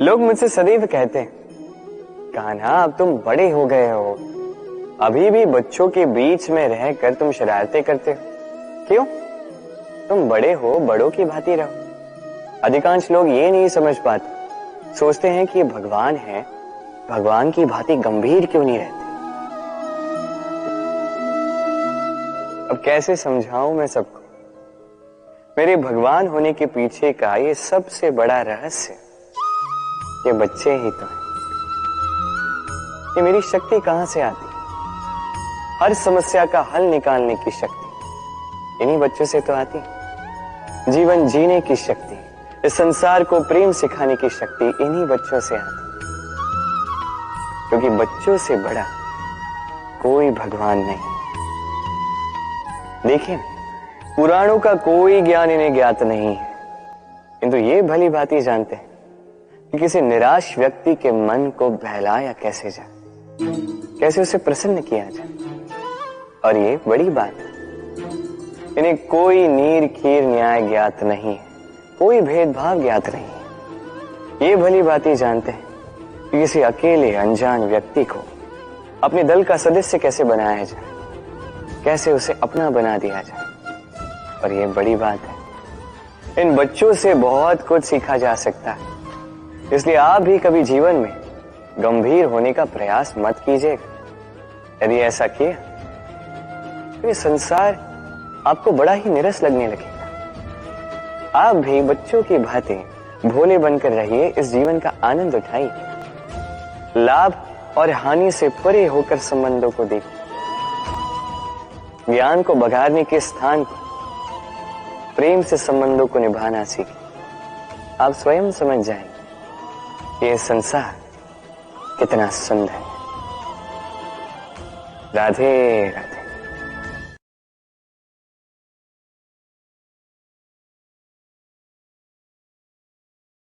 लोग मुझसे सदैव कहते हैं, कान्हा अब तुम बड़े हो गए हो, अभी भी बच्चों के बीच में रहकर तुम शरारतें करते हो। क्यों? तुम बड़े हो, बड़ों की भांति रहो। अधिकांश लोग ये नहीं समझ पाते, सोचते हैं कि ये भगवान है, भगवान की भांति गंभीर क्यों नहीं रहते। अब कैसे समझाऊं मैं सबको, मेरे भगवान होने के पीछे का ये सबसे बड़ा रहस्य, ये बच्चे ही तो हैं। ये मेरी शक्ति कहां से आती? हर समस्या का हल निकालने की शक्ति इन्हीं बच्चों से तो आती। जीवन जीने की शक्ति, इस संसार को प्रेम सिखाने की शक्ति इन्हीं बच्चों से आती। क्योंकि बच्चों से बड़ा कोई भगवान नहीं। देखिए, पुराणों का कोई ज्ञान इन्हें ज्ञात नहीं है, किंतु ये भली भांति जानते हैं कि किसी निराश व्यक्ति के मन को बहलाया कैसे जाए, कैसे उसे प्रसन्न किया जाए। और ये बड़ी बात है, इन्हें कोई नीर खीर न्याय ज्ञात नहीं है, कोई भेदभाव ज्ञात नहीं है। ये भली भांति जानते हैं कि किसी अकेले अनजान व्यक्ति को अपने दल का सदस्य कैसे बनाया जाए, कैसे उसे अपना बना दिया जाए। और ये बड़ी बात है, इन बच्चों से बहुत कुछ सीखा जा सकता है। इसलिए आप भी कभी जीवन में गंभीर होने का प्रयास मत कीजिएगा। यदि ऐसा किया तो ये संसार आपको बड़ा ही निरस लगने लगेगा। आप भी बच्चों की भांति भोले बनकर रहिए, इस जीवन का आनंद उठाइए, लाभ और हानि से परे होकर संबंधों को देखिए, ज्ञान को बघारने के स्थान पर प्रेम से संबंधों को निभाना सीखिए। आप स्वयं समझ जाएंगे ये संसार कितना सुंदर है। राधे राधे।